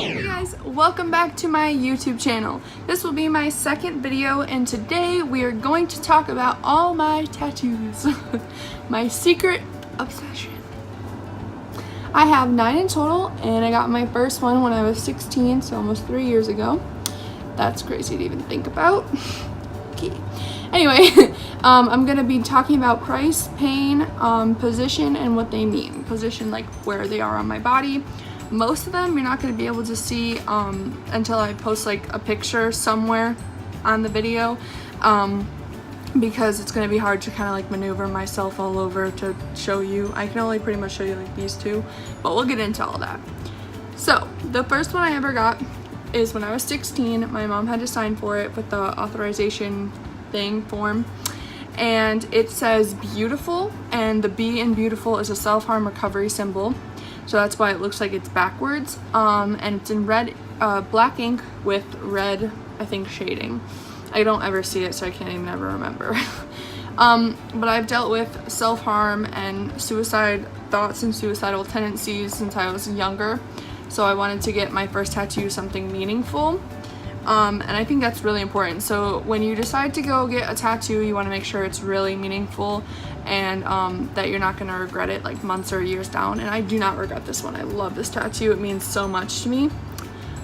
Hey guys, welcome back to my YouTube channel. This will be my second video, and today we are going to talk about all my tattoos. My secret obsession. I have 9 in total, and I got my first one when I was 16, so almost 3 years ago. That's crazy to even think about. Okay. Anyway, I'm going to be talking about price, pain, position, and what they mean. Position, like where they are on my body. Most of them you're not going to be able to see until I post like a picture somewhere on the video, because it's going to be hard to kind of like maneuver myself all over to show you. I can only pretty much show you like these two, but we'll get into all that. So the first one I ever got is when I was 16. My mom had to sign for it with the authorization form, and it says beautiful, and the B in beautiful is a self-harm recovery symbol. So that's why it looks like it's backwards, and it's in red, black ink with red, I think, shading. I don't ever see it, so I can't even ever remember. But I've dealt with self-harm and suicide thoughts and suicidal tendencies since I was younger, so I wanted to get my first tattoo something meaningful, and I think that's really important. So when you decide to go get a tattoo, you want to make sure it's really meaningful, and that you're not going to regret it like months or years down. And I do not regret this one. I love this tattoo. It means so much to me.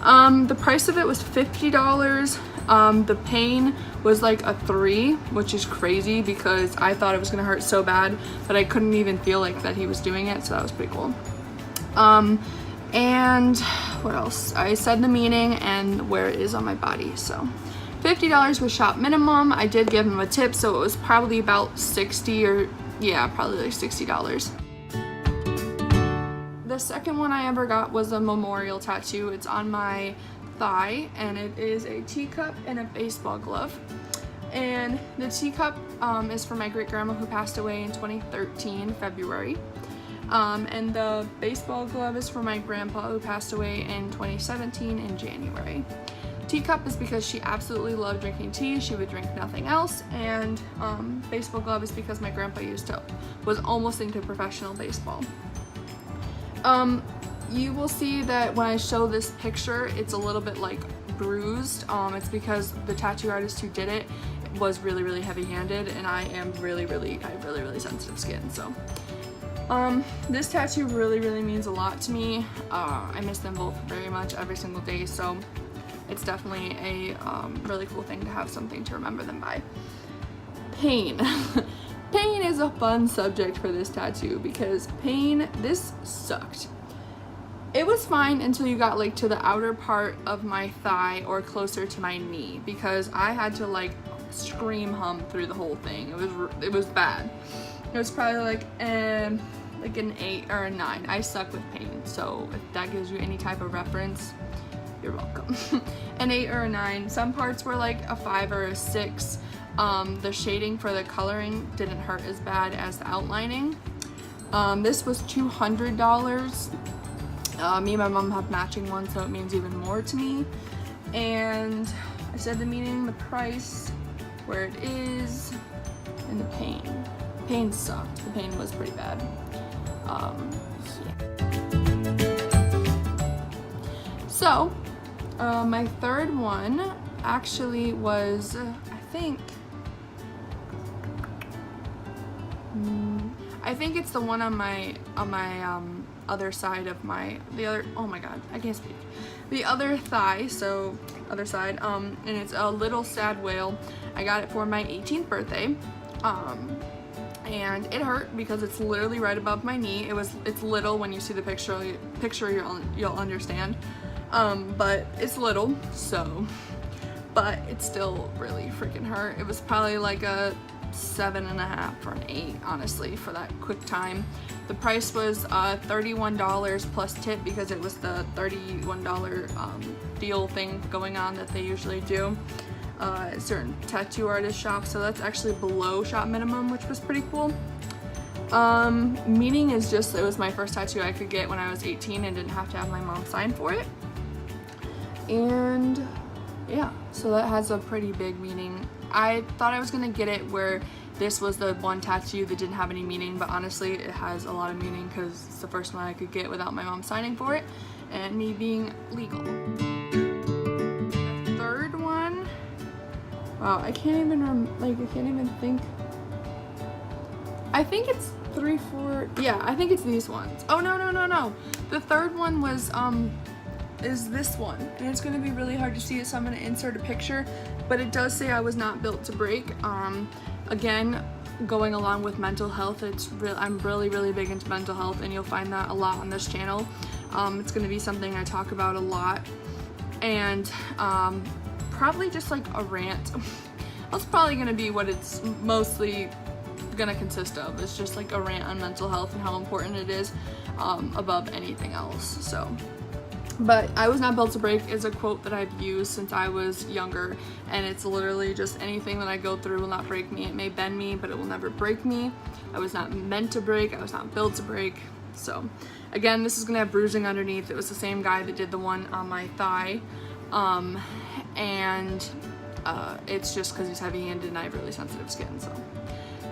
The price of it was $50. The pain was like a 3, which is crazy because I thought it was going to hurt so bad, but I couldn't even feel like that he was doing it, so that was pretty cool. And what else? I said the meaning and where it is on my body. So $50 was shop minimum. I did give him a tip, so it was probably about 60, or yeah, probably like $60. The second one I ever got was a memorial tattoo. It's on my thigh, and it is a teacup and a baseball glove. And the teacup is for my great grandma who passed away in 2013 February. And the baseball glove is for my grandpa who passed away in 2017 in January. Teacup is because she absolutely loved drinking tea. She would drink nothing else. And baseball glove is because my grandpa was almost into professional baseball. You will see that when I show this picture, it's a little bit like bruised. It's because the tattoo artist who did it was really, really heavy-handed, and I have really, really sensitive skin. So this tattoo really, really means a lot to me. I miss them both very much every single day, so it's definitely a really cool thing to have something to remember them by. Pain. Pain is a fun subject for this tattoo because this sucked. It was fine until you got like to the outer part of my thigh or closer to my knee, because I had to like scream hum through the whole thing. It was bad. It was probably like an 8 or a 9. I suck with pain, so if that gives you any type of reference, you're welcome. An 8 or a 9. Some parts were like a 5 or a 6. The shading for the coloring didn't hurt as bad as the outlining. This was $200. Me and my mom have matching ones, so it means even more to me. And I said the meaning, the price, where it is, and the pain. Pain sucked. The pain was pretty bad. So, my third one actually was, I think it's the one on my other side of oh my god, I can't speak. The other thigh, so other side, and it's a little sad whale. I got it for my 18th birthday. And it hurt because it's literally right above my knee. It's little. When you see the picture you'll understand. But it's little, so, but it still really freaking hurt. It was probably like a 7.5 or an 8, honestly, for that quick time. The price was $31 plus tip, because it was the $31 deal thing going on that they usually do at certain tattoo artist shops. So that's actually below shop minimum, which was pretty cool. Meaning is just, it was my first tattoo I could get when I was 18 and didn't have to have my mom sign for it. And yeah, so that has a pretty big meaning. I thought I was gonna get it where This was the one tattoo that didn't have any meaning, but honestly it has a lot of meaning because it's the first one I could get without my mom signing for it and me being legal. The third one, wow, I can't even think. I think it's 3, 4, yeah, I think it's these ones. Oh no. The third one was is this one, and it's gonna be really hard to see it, so I'm gonna insert a picture, but it does say I was not built to break. Again, going along with mental health, I'm really big into mental health, and you'll find that a lot on this channel. It's gonna be something I talk about a lot, and probably just like a rant. That's probably gonna be what it's mostly gonna consist of. It's just like a rant on mental health and how important it is above anything else. So, but I was not built to break is a quote that I've used since I was younger, and it's literally just anything that I go through will not break me. It may bend me, but it will never break me. I was not meant to break. I was not built to break. So again, this is gonna have bruising underneath. It was the same guy that did the one on my thigh, and it's just because he's heavy-handed and I have really sensitive skin. So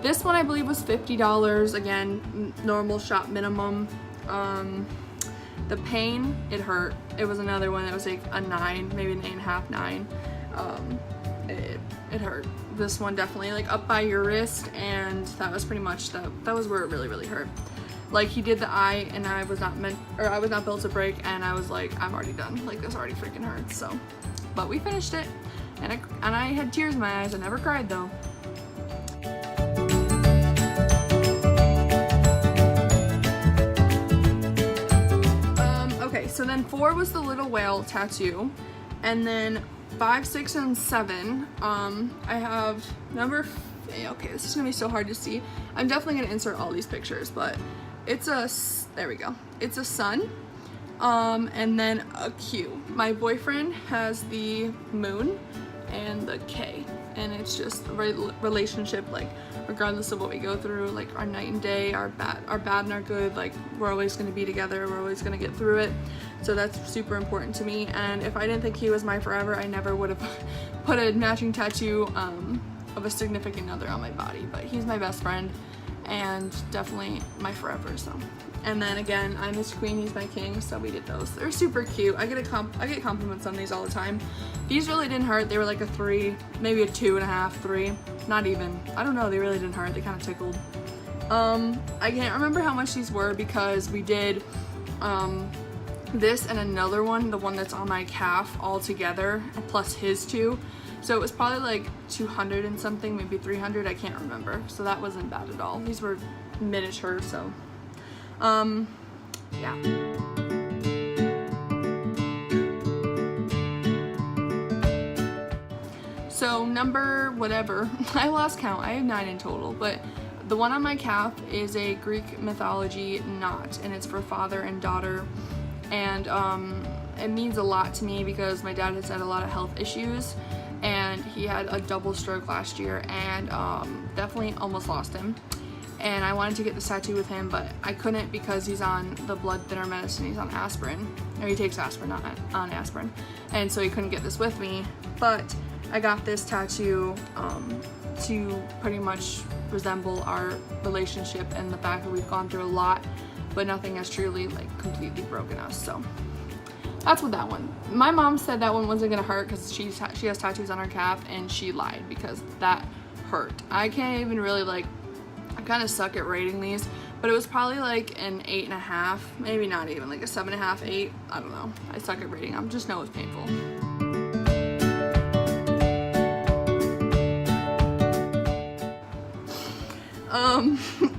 this one I believe was $50. Again, normal shop minimum. The pain, it hurt. It was another one that was like a 9, maybe an 8.5, 9. It hurt. This one definitely like up by your wrist, and that was pretty much that was where it really hurt. Like he did the eye, and I was not built to break, and I was like, I'm already done. Like this already freaking hurts. So, but we finished it, and I had tears in my eyes. I never cried though. So then 4 was the little whale tattoo, and then 5, 6, and 7, I have okay, this is gonna be so hard to see. I'm definitely gonna insert all these pictures, but there we go. It's a sun, and then a Q. My boyfriend has the moon and the K, and it's just a relationship, like regardless of what we go through, like our night and day, our bad and our good, like we're always going to be together, we're always going to get through it. So that's super important to me, and if I didn't think he was my forever, I never would have put a matching tattoo of a significant other on my body. But he's my best friend and definitely my forever. So, and then again, I'm his queen, he's my king, so we did those. They're super cute. I get compliments on these all the time. These really didn't hurt. They were like a 3, maybe a 2.5, 3. Not even. I don't know, they really didn't hurt. They kind of tickled. I can't remember how much these were because we did this and another one, the one that's on my calf all together, plus his 2. So it was probably like 200 and something, maybe 300, I can't remember. So that wasn't bad at all. These were miniature, so yeah. So number whatever, I lost count, I have 9 in total, but the one on my calf is a Greek mythology knot, and it's for father and daughter, and it means a lot to me because my dad has had a lot of health issues, and he had a double stroke last year, and definitely almost lost him. And I wanted to get this tattoo with him, but I couldn't because he's on the blood thinner medicine. He's on aspirin, or he takes aspirin, not on aspirin, and so he couldn't get this with me. But I got this tattoo to pretty much resemble our relationship and the fact that we've gone through a lot, but nothing has truly like completely broken us. So that's what that one. My mom said that one wasn't gonna hurt because she has tattoos on her calf, and she lied because that hurt. I can't even really I kind of suck at rating these, but it was probably like an 8.5, maybe not even, like a 7.5, 8. I don't know. I suck at rating. I just know it's painful.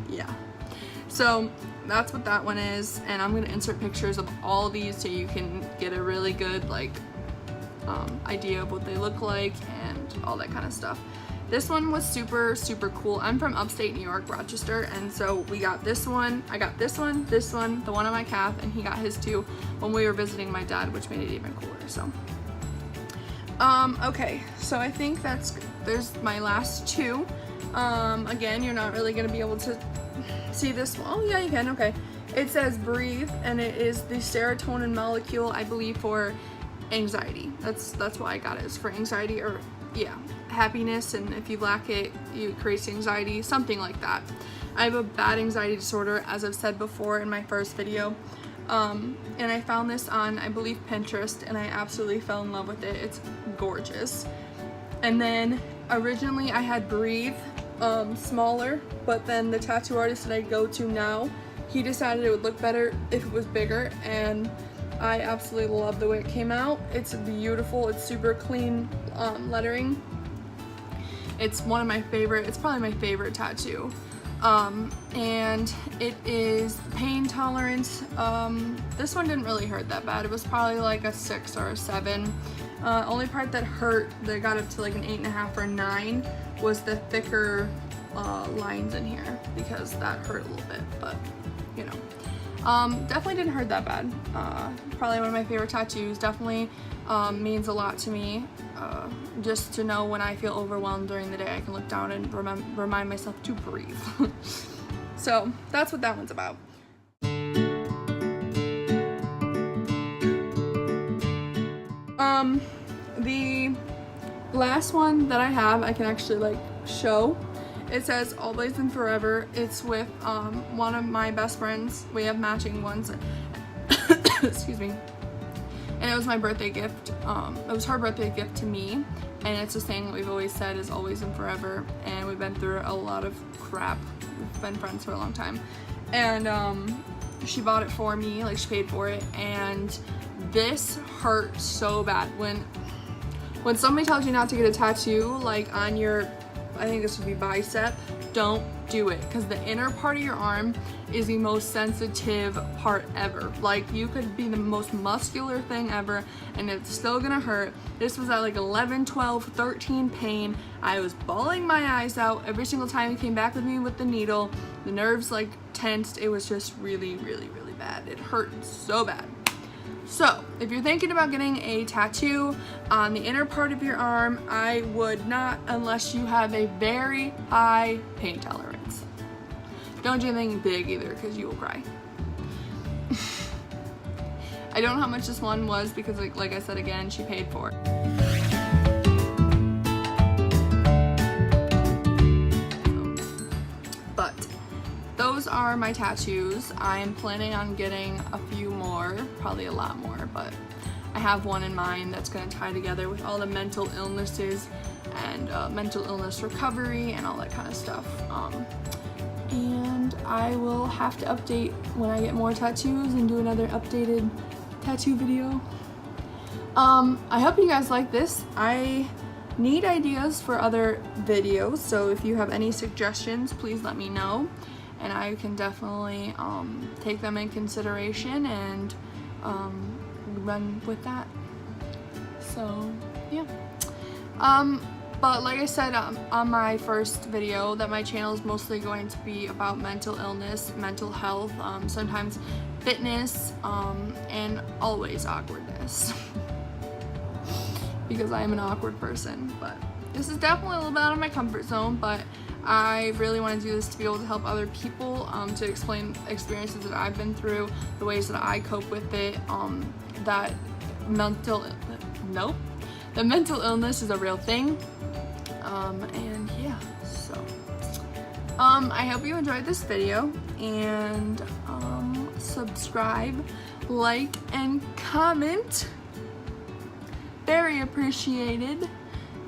Yeah. So that's what that one is, and I'm gonna insert pictures of all these so you can get a really good idea of what they look like and all that kind of stuff. This one was super cool. I'm from upstate New York, Rochester, and so we got this one. I got this one, the one on my calf, and he got his too when we were visiting my dad, which made it even cooler. So okay, so I think there's my last 2. Again, you're not really gonna be able to see this one. Oh yeah, you can. Okay, it says breathe, and it is the serotonin molecule, I believe, for anxiety. That's why I got it. It's for anxiety, or yeah, happiness, and if you lack it, it creates anxiety, something like that. I have a bad anxiety disorder, as I've said before in my first video. And I found this on, I believe, Pinterest, and I absolutely fell in love with it. It's gorgeous. And then originally I had Breathe, smaller, but then the tattoo artist that I go to now, he decided it would look better if it was bigger, and I absolutely love the way it came out. It's beautiful. It's super clean lettering. It's one of my favorite, it's probably my favorite tattoo. And it is pain tolerance. This one didn't really hurt that bad. It was probably like a 6 or a 7. Only part that hurt, that got up to like an 8.5 or 9, was the thicker lines in here, because that hurt a little bit, but you know. Definitely didn't hurt that bad. Probably one of my favorite tattoos. Definitely means a lot to me. Just to know when I feel overwhelmed during the day, I can look down and remind myself to breathe. So that's what that one's about. The last one that I have, I can actually like show. It says Always and Forever. It's with one of my best friends. We have matching ones. Excuse me. And it was my birthday gift. It was her birthday gift to me. And it's a saying that we've always said is always and forever. And we've been through a lot of crap. We've been friends for a long time. And she bought it for me. Like, she paid for it. And this hurt so bad. When somebody tells you not to get a tattoo, like on your, I think this would be bicep, don't do it, because the inner part of your arm is the most sensitive part ever. Like, you could be the most muscular thing ever and it's still gonna hurt. This was at like 11, 12, 13 pain. I was bawling my eyes out every single time he came back with me with the needle. The nerves like tensed. It was just really, really, really bad. It hurt so bad. So, if you're thinking about getting a tattoo on the inner part of your arm, I would not, unless you have a very high pain tolerance. Don't do anything big either, because you will cry. I don't know how much this one was, because like I said again, she paid for it. But those are my tattoos. I am planning on getting a few more, probably a lot more, but I have one in mind that's going to tie together with all the mental illnesses and mental illness recovery and all that kind of stuff. And I will have to update when I get more tattoos and do another updated tattoo video. I hope you guys like this. I need ideas for other videos, so if you have any suggestions, please let me know. And I can definitely take them in consideration and run with that. So yeah. But like I said on my first video, that my channel is mostly going to be about mental illness, mental health, sometimes fitness, and always awkwardness. Because I am an awkward person. But this is definitely a little bit out of my comfort zone, but I really want to do this to be able to help other people, to explain experiences that I've been through, the ways that I cope with it, that the mental illness is a real thing, and yeah, so, I hope you enjoyed this video, and, subscribe, like, and comment, very appreciated,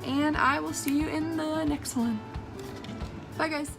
and I will see you in the next one. Bye guys.